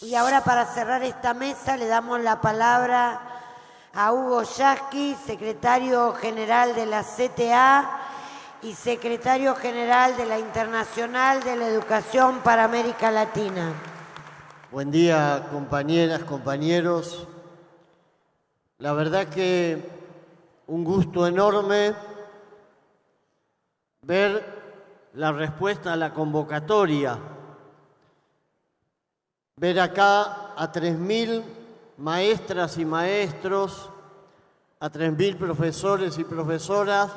Y ahora, para cerrar esta mesa, le damos la palabra a Hugo Yasky, secretario general de la CTA y secretario general de la Internacional de la Educación para América Latina. Buen día, compañeras, compañeros. La verdad que un gusto enorme ver la respuesta a la convocatoria. Ver acá a 3.000 maestras y maestros, a 3.000 profesores y profesoras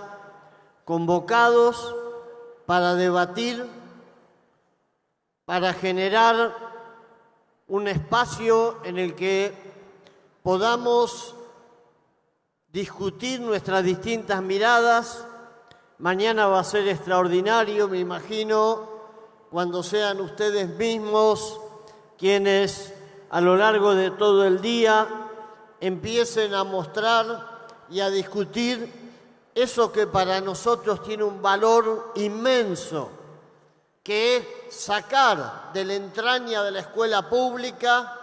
convocados para debatir, para generar un espacio en el que podamos discutir nuestras distintas miradas. Mañana va a ser extraordinario, me imagino, cuando sean ustedes mismos quienes a lo largo de todo el día empiecen a mostrar y a discutir eso que para nosotros tiene un valor inmenso, que es sacar de la entraña de la escuela pública,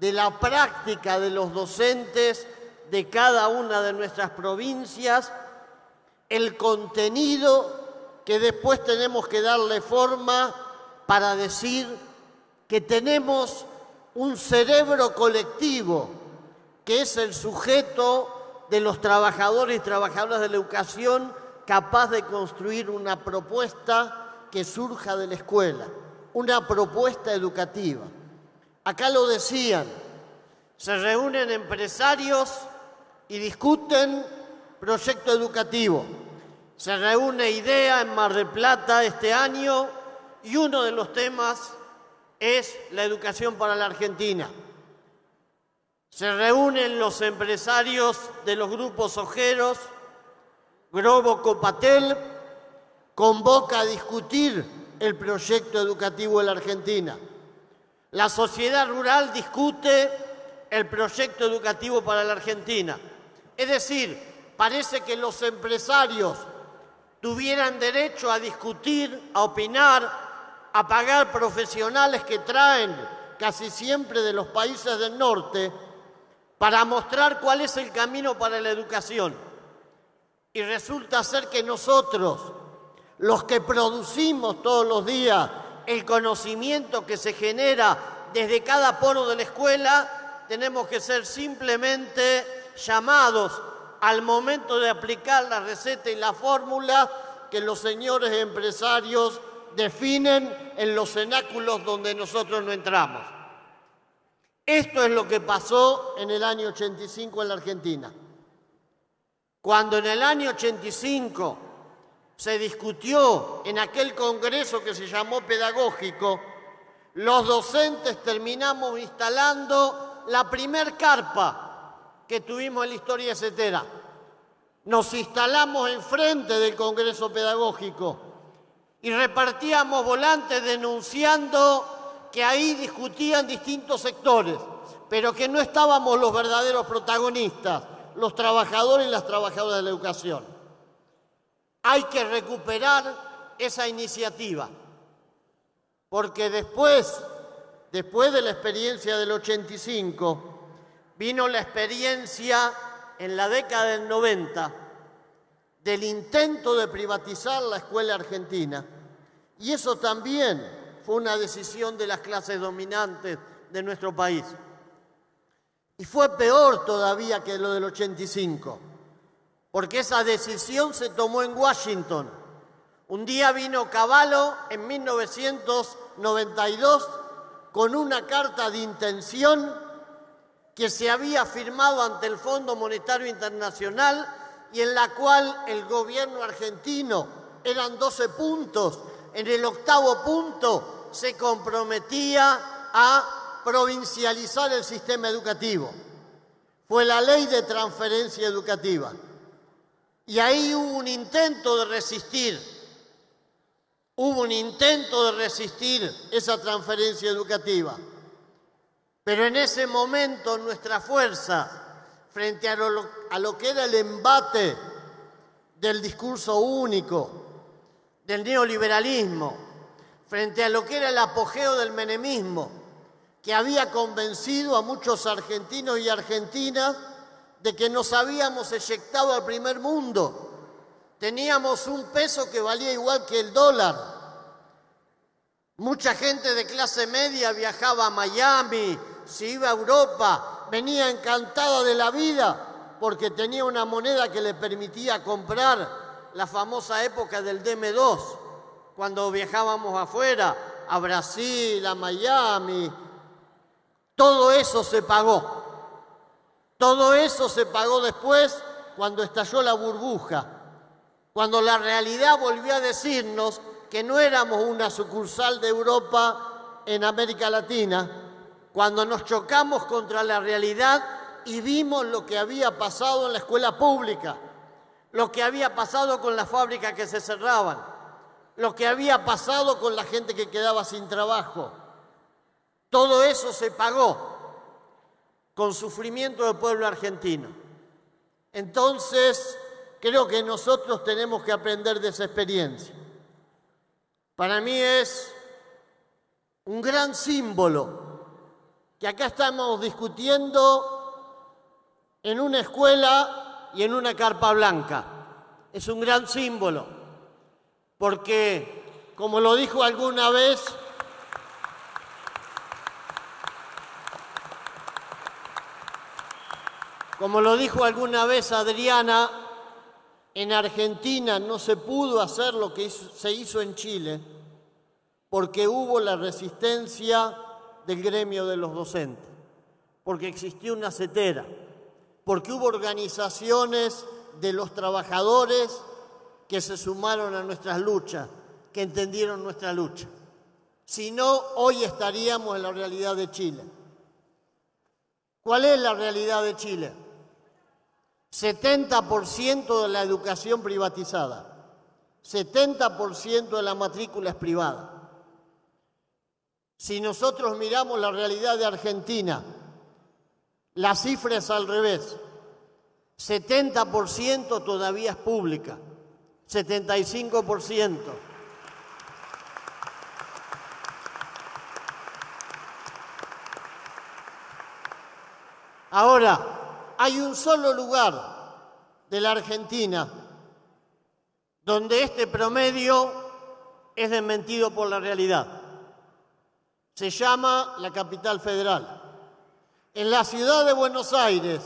de la práctica de los docentes de cada una de nuestras provincias, el contenido que después tenemos que darle forma para decir que tenemos un cerebro colectivo, que es el sujeto de los trabajadores y trabajadoras de la educación, capaz de construir una propuesta que surja de la escuela, una propuesta educativa. Acá lo decían, se reúnen empresarios y discuten proyecto educativo. Se reúne IDEA en Mar del Plata este año y uno de los temas es la educación para la Argentina. Se reúnen los empresarios de los grupos ojeros, Grobo Copatel convoca a discutir el proyecto educativo de la Argentina. La sociedad rural discute el proyecto educativo para la Argentina. Es decir, parece que los empresarios tuvieran derecho a discutir, a opinar, a pagar profesionales que traen casi siempre de los países del norte para mostrar cuál es el camino para la educación. Y resulta ser que nosotros, los que producimos todos los días el conocimiento que se genera desde cada poro de la escuela, tenemos que ser simplemente llamados al momento de aplicar la receta y la fórmula que los señores empresarios definen en los cenáculos donde nosotros no entramos. Esto es lo que pasó en el año 85 en la Argentina. Cuando en el año 85 se discutió en aquel congreso que se llamó pedagógico, los docentes terminamos instalando la primer carpa que tuvimos en la historia etcétera. Nos instalamos enfrente del congreso pedagógico y repartíamos volantes denunciando que ahí discutían distintos sectores, pero que no estábamos los verdaderos protagonistas, los trabajadores y las trabajadoras de la educación. Hay que recuperar esa iniciativa, porque después de la experiencia del 85, vino la experiencia en la década del 90 del intento de privatizar la escuela argentina, y eso también fue una decisión de las clases dominantes de nuestro país. Y fue peor todavía que lo del 85, porque esa decisión se tomó en Washington. Un día vino Cavallo en 1992 con una carta de intención que se había firmado ante el Fondo Monetario Internacional y en la cual el gobierno argentino, eran 12 puntos, en el 8º punto se comprometía a provincializar el sistema educativo. Fue la ley de transferencia educativa. Y ahí hubo un intento de resistir. Hubo un intento de resistir esa transferencia educativa. Pero en ese momento nuestra fuerza, frente a lo que era el embate del discurso único, del neoliberalismo, frente a lo que era el apogeo del menemismo, que había convencido a muchos argentinos y argentinas de que nos habíamos eyectado al primer mundo. Teníamos un peso que valía igual que el dólar. Mucha gente de clase media viajaba a Miami, se iba a Europa, venía encantada de la vida porque tenía una moneda que le permitía comprar la famosa época del DM2, cuando viajábamos afuera, a Brasil, a Miami. Todo eso se pagó. Todo eso se pagó después cuando estalló la burbuja, cuando la realidad volvió a decirnos que no éramos una sucursal de Europa en América Latina, cuando nos chocamos contra la realidad y vimos lo que había pasado en la escuela pública, lo que había pasado con las fábricas que se cerraban, lo que había pasado con la gente que quedaba sin trabajo. Todo eso se pagó con sufrimiento del pueblo argentino. Entonces, creo que nosotros tenemos que aprender de esa experiencia. Para mí es un gran símbolo que acá estamos discutiendo en una escuela y en una carpa blanca. Es un gran símbolo, porque, como lo dijo alguna vez Adriana, en Argentina no se pudo hacer lo que se hizo en Chile porque hubo la resistencia del gremio de los docentes, porque existió una cetera, porque hubo organizaciones de los trabajadores que se sumaron a nuestras luchas, que entendieron nuestra lucha. Si no, hoy estaríamos en la realidad de Chile. ¿Cuál es la realidad de Chile? 70% de la educación privatizada, 70% de la matrícula es privada. Si nosotros miramos la realidad de Argentina, la cifra es al revés. 70% todavía es pública, 75%. Ahora, hay un solo lugar de la Argentina donde este promedio es desmentido por la realidad. Se llama la capital federal. En la ciudad de Buenos Aires,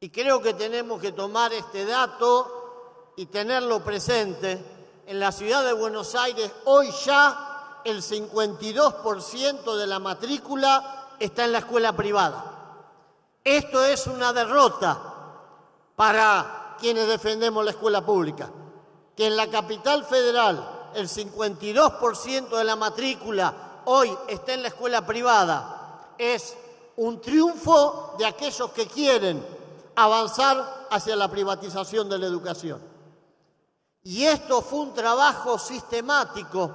y creo que tenemos que tomar este dato y tenerlo presente, en la ciudad de Buenos Aires hoy ya el 52% de la matrícula está en la escuela privada. Esto es una derrota para quienes defendemos la escuela pública. Que en la capital federal el 52% de la matrícula hoy está en la escuela privada es un triunfo de aquellos que quieren avanzar hacia la privatización de la educación. Y esto fue un trabajo sistemático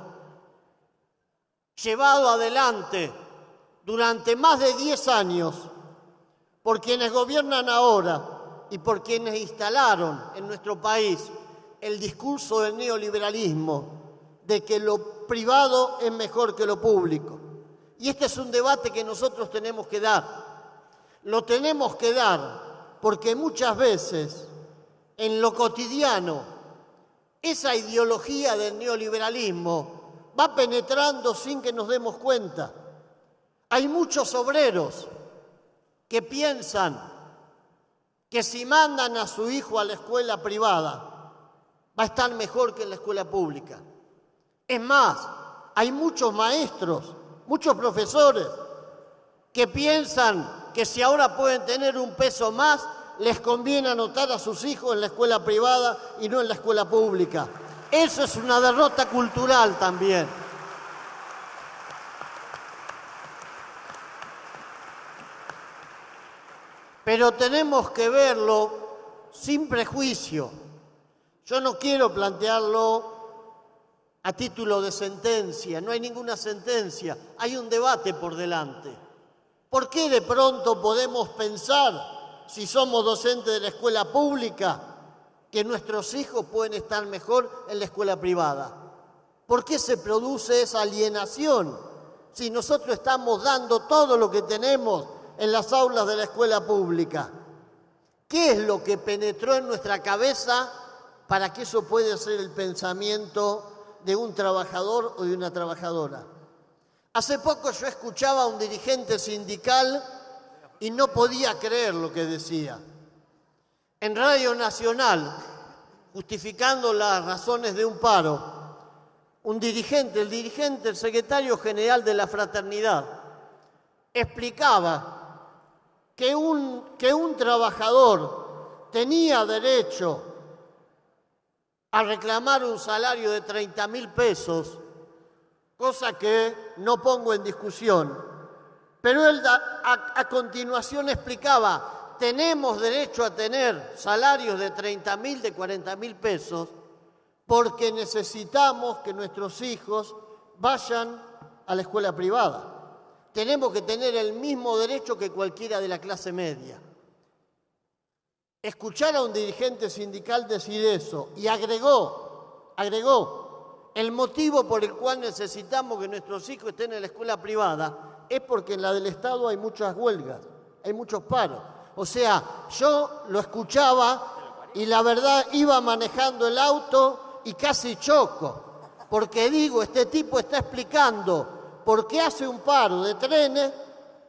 llevado adelante durante más de 10 años por quienes gobiernan ahora y por quienes instalaron en nuestro país el discurso del neoliberalismo de que lo privado es mejor que lo público. Y este es un debate que nosotros tenemos que dar. Lo tenemos que dar porque muchas veces en lo cotidiano esa ideología del neoliberalismo va penetrando sin que nos demos cuenta. Hay muchos obreros que piensan que si mandan a su hijo a la escuela privada va a estar mejor que en la escuela pública. Es más, hay muchos maestros, muchos profesores que piensan que si ahora pueden tener un peso más, les conviene anotar a sus hijos en la escuela privada y no en la escuela pública. Eso es una derrota cultural también. Pero tenemos que verlo sin prejuicio. Yo no quiero plantearlo a título de sentencia, no hay ninguna sentencia, hay un debate por delante. ¿Por qué de pronto podemos pensar, si somos docentes de la escuela pública, que nuestros hijos pueden estar mejor en la escuela privada? ¿Por qué se produce esa alienación si nosotros estamos dando todo lo que tenemos en las aulas de la escuela pública? ¿Qué es lo que penetró en nuestra cabeza para que eso pueda ser el pensamiento de un trabajador o de una trabajadora? Hace poco yo escuchaba a un dirigente sindical y no podía creer lo que decía. En Radio Nacional, justificando las razones de un paro, el secretario general de la Fraternidad, explicaba que un trabajador tenía derecho a reclamar un salario de 30.000 pesos, cosa que no pongo en discusión, pero él a continuación explicaba: tenemos derecho a tener salarios de 30.000, de 40.000 pesos, porque necesitamos que nuestros hijos vayan a la escuela privada. Tenemos que tener el mismo derecho que cualquiera de la clase media. Escuchar a un dirigente sindical decir eso y agregó, el motivo por el cual necesitamos que nuestros hijos estén en la escuela privada es porque en la del Estado hay muchas huelgas, hay muchos paros. O sea, yo lo escuchaba y la verdad iba manejando el auto y casi choco, porque digo, este tipo está explicando por qué hace un paro de trenes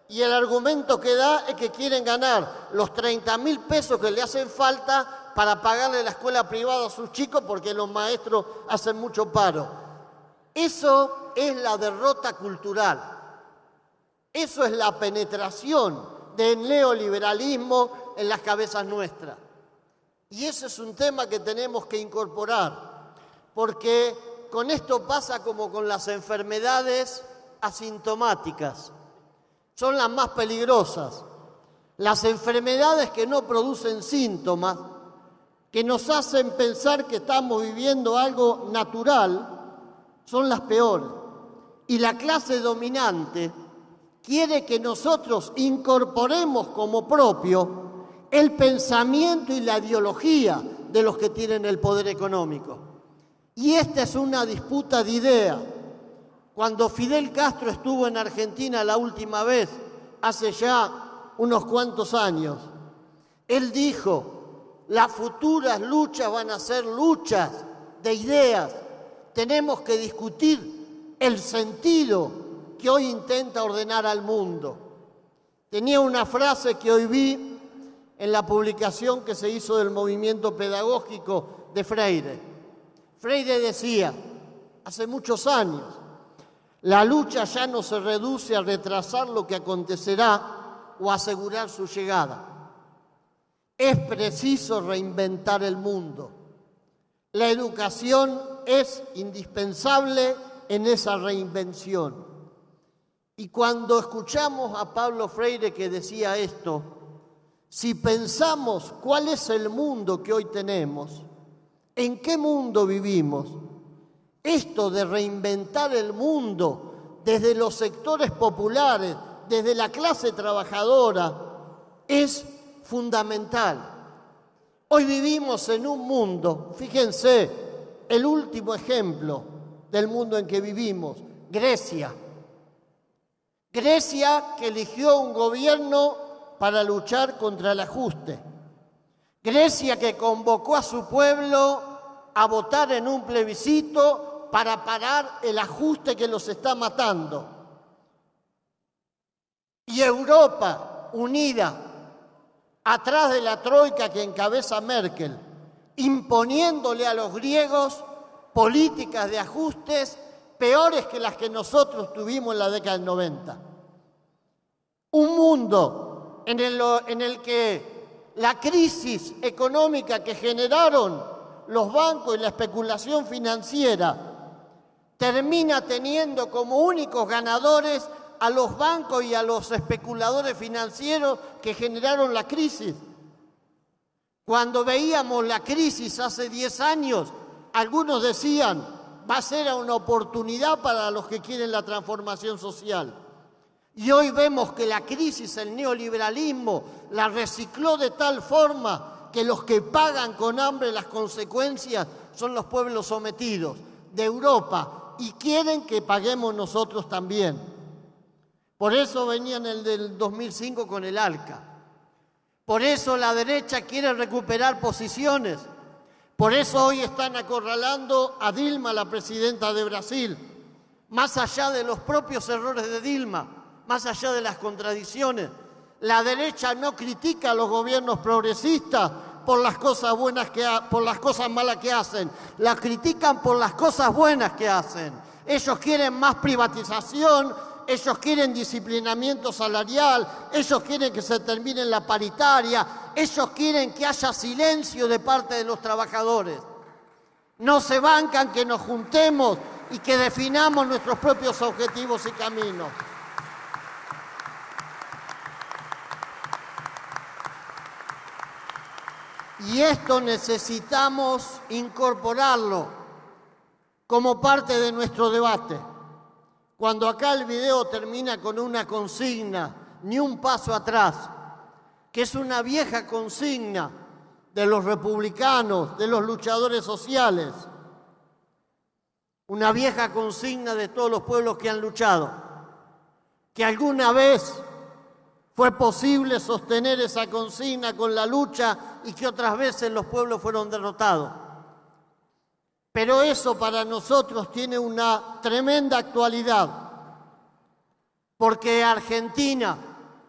y el argumento que da es que quieren ganar los 30.000 pesos que le hacen falta para pagarle la escuela privada a sus chicos porque los maestros hacen mucho paro. Eso es la derrota cultural. Eso es la penetración del neoliberalismo en las cabezas nuestras. Y ese es un tema que tenemos que incorporar, porque con esto pasa como con las enfermedades asintomáticas. Son las más peligrosas. Las enfermedades que no producen síntomas, que nos hacen pensar que estamos viviendo algo natural, son las peores. Y la clase dominante quiere que nosotros incorporemos como propio el pensamiento y la ideología de los que tienen el poder económico. Y esta es una disputa de ideas. Cuando Fidel Castro estuvo en Argentina la última vez, hace ya unos cuantos años, él dijo: las futuras luchas van a ser luchas de ideas. Tenemos que discutir el sentido que hoy intenta ordenar al mundo. Tenía una frase que hoy vi en la publicación que se hizo del movimiento pedagógico de Freire. Freire decía, hace muchos años: la lucha ya no se reduce a retrasar lo que acontecerá o asegurar su llegada. Es preciso reinventar el mundo. La educación es indispensable en esa reinvención. Y cuando escuchamos a Pablo Freire que decía esto, si pensamos cuál es el mundo que hoy tenemos, en qué mundo vivimos, esto de reinventar el mundo desde los sectores populares, desde la clase trabajadora, es fundamental. Hoy vivimos en un mundo, fíjense, el último ejemplo del mundo en que vivimos, Grecia. Grecia, que eligió un gobierno para luchar contra el ajuste. Grecia, que convocó a su pueblo a votar en un plebiscito para parar el ajuste que los está matando. Y Europa, unida, atrás de la troika que encabeza Merkel, imponiéndole a los griegos políticas de ajustes peores que las que nosotros tuvimos en la década del 90. Un mundo en el que la crisis económica que generaron los bancos y la especulación financiera termina teniendo como únicos ganadores a los bancos y a los especuladores financieros que generaron la crisis. Cuando veíamos la crisis hace 10 años, algunos decían, va a ser una oportunidad para los que quieren la transformación social. Y hoy vemos que la crisis, el neoliberalismo, la recicló de tal forma que los que pagan con hambre las consecuencias son los pueblos sometidos de Europa y quieren que paguemos nosotros también. Por eso venían el del 2005 con el ALCA. Por eso la derecha quiere recuperar posiciones. Por eso hoy están acorralando a Dilma, la presidenta de Brasil. Más allá de los propios errores de Dilma, más allá de las contradicciones, la derecha no critica a los gobiernos progresistas por las cosas por las cosas malas que hacen, la critican por las cosas buenas que hacen. Ellos quieren más privatización, ellos quieren disciplinamiento salarial, ellos quieren que se termine la paritaria, ellos quieren que haya silencio de parte de los trabajadores. No se bancan que nos juntemos y que definamos nuestros propios objetivos y caminos. Y esto necesitamos incorporarlo como parte de nuestro debate. Cuando acá el video termina con una consigna, ni un paso atrás, que es una vieja consigna de los republicanos, de los luchadores sociales, una vieja consigna de todos los pueblos que han luchado, que alguna vez fue posible sostener esa consigna con la lucha y que otras veces los pueblos fueron derrotados. Pero eso para nosotros tiene una tremenda actualidad, porque Argentina,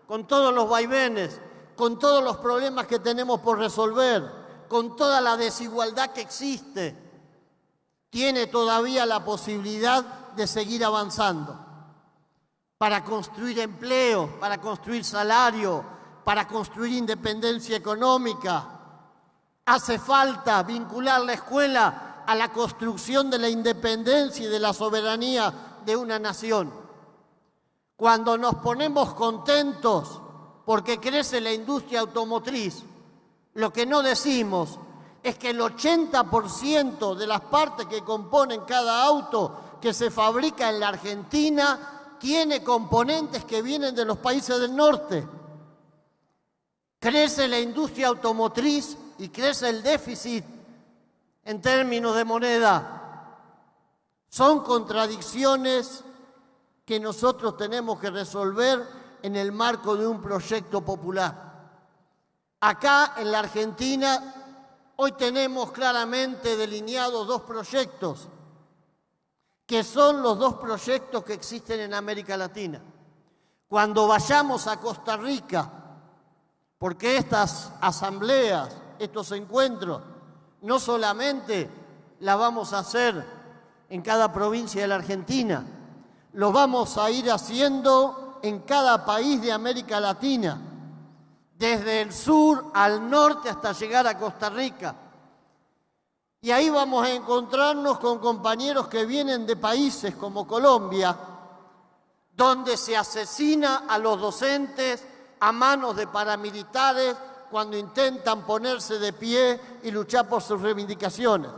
con todos los vaivenes, con todos los problemas que tenemos por resolver, con toda la desigualdad que existe, tiene todavía la posibilidad de seguir avanzando para construir empleo, para construir salario, para construir independencia económica. Hace falta vincular la escuela a la construcción de la independencia y de la soberanía de una nación. Cuando nos ponemos contentos porque crece la industria automotriz, lo que no decimos es que el 80% de las partes que componen cada auto que se fabrica en la Argentina tiene componentes que vienen de los países del norte. Crece la industria automotriz y crece el déficit en términos de moneda. Son contradicciones que nosotros tenemos que resolver en el marco de un proyecto popular. Acá en la Argentina hoy tenemos claramente delineados dos proyectos, que son los dos proyectos que existen en América Latina. Cuando vayamos a Costa Rica, porque estas asambleas, estos encuentros, no solamente la vamos a hacer en cada provincia de la Argentina, lo vamos a ir haciendo en cada país de América Latina, desde el sur al norte hasta llegar a Costa Rica. Y ahí vamos a encontrarnos con compañeros que vienen de países como Colombia, donde se asesina a los docentes a manos de paramilitares cuando intentan ponerse de pie y luchar por sus reivindicaciones.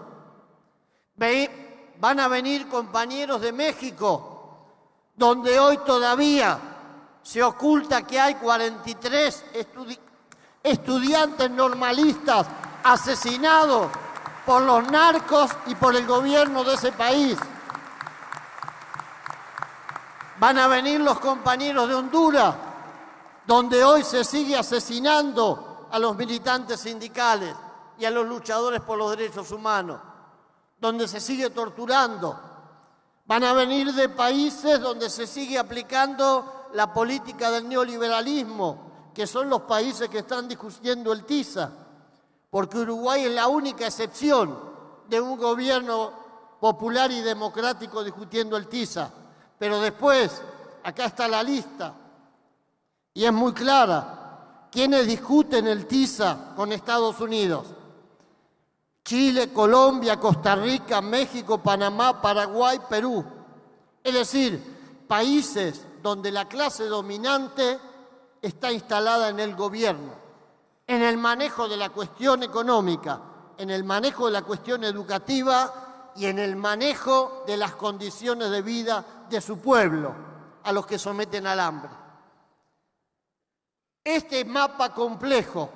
Van a venir compañeros de México, donde hoy todavía se oculta que hay 43 estudiantes normalistas asesinados por los narcos y por el gobierno de ese país. Van a venir los compañeros de Honduras, donde hoy se sigue asesinando a los militantes sindicales y a los luchadores por los derechos humanos, donde se sigue torturando. Van a venir de países donde se sigue aplicando la política del neoliberalismo, que son los países que están discutiendo el TISA, porque Uruguay es la única excepción de un gobierno popular y democrático discutiendo el TISA. Pero después, acá está la lista, y es muy clara. ¿Quiénes discuten el TISA con Estados Unidos? Chile, Colombia, Costa Rica, México, Panamá, Paraguay, Perú. Es decir, países donde la clase dominante está instalada en el gobierno, en el manejo de la cuestión económica, en el manejo de la cuestión educativa y en el manejo de las condiciones de vida de su pueblo, a los que someten al hambre. Este mapa complejo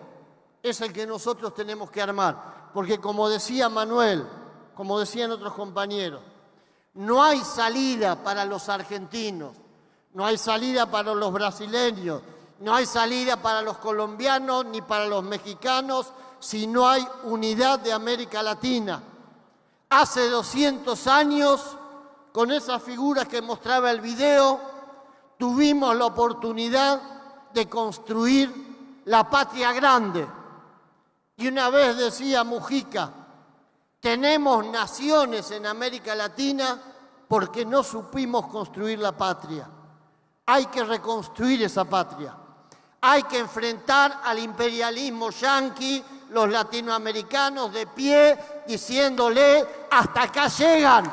es el que nosotros tenemos que armar, porque como decía Manuel, como decían otros compañeros, no hay salida para los argentinos, no hay salida para los brasileños, no hay salida para los colombianos ni para los mexicanos si no hay unidad de América Latina. Hace 200 años, con esas figuras que mostraba el video, tuvimos la oportunidad de construir la patria grande. Y una vez decía Mujica, tenemos naciones en América Latina porque no supimos construir la patria. Hay que reconstruir esa patria. Hay que enfrentar al imperialismo yanqui, los latinoamericanos de pie, diciéndole, hasta acá llegan.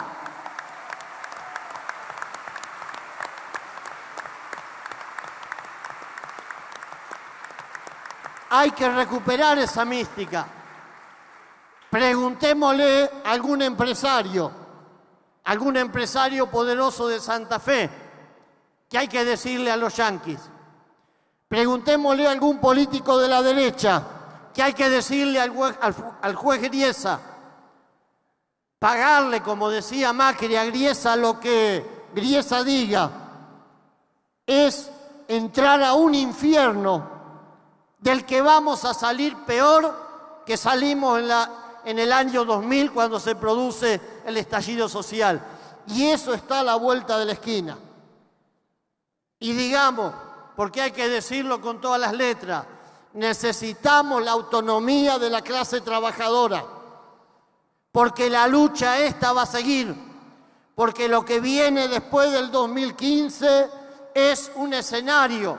Hay que recuperar esa mística. Preguntémosle a algún empresario poderoso de Santa Fe, ¿qué hay que decirle a los yanquis? Preguntémosle a algún político de la derecha, ¿qué hay que decirle al juez Griesa? Pagarle, como decía Macri, a Griesa lo que Griesa diga, es entrar a un infierno del que vamos a salir peor que salimos en el año 2000 cuando se produce el estallido social. Y eso está a la vuelta de la esquina. Y digamos, porque hay que decirlo con todas las letras, necesitamos la autonomía de la clase trabajadora, porque la lucha esta va a seguir, porque lo que viene después del 2015 es un escenario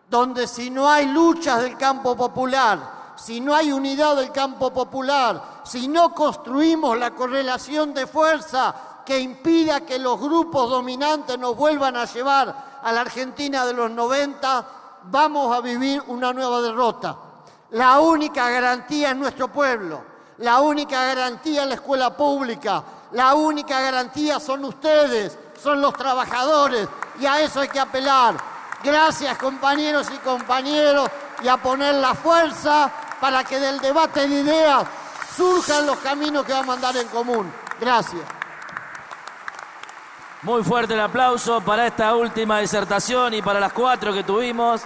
donde si no hay luchas del campo popular, si no hay unidad del campo popular, si no construimos la correlación de fuerza que impida que los grupos dominantes nos vuelvan a llevar a la Argentina de los 90, vamos a vivir una nueva derrota. La única garantía es nuestro pueblo, la única garantía es la escuela pública, la única garantía son ustedes, son los trabajadores, y a eso hay que apelar. Gracias, compañeros y compañeras, y a poner la fuerza para que del debate de ideas surjan los caminos que vamos a andar en común. Gracias. Muy fuerte el aplauso para esta última disertación y para las 4 que tuvimos.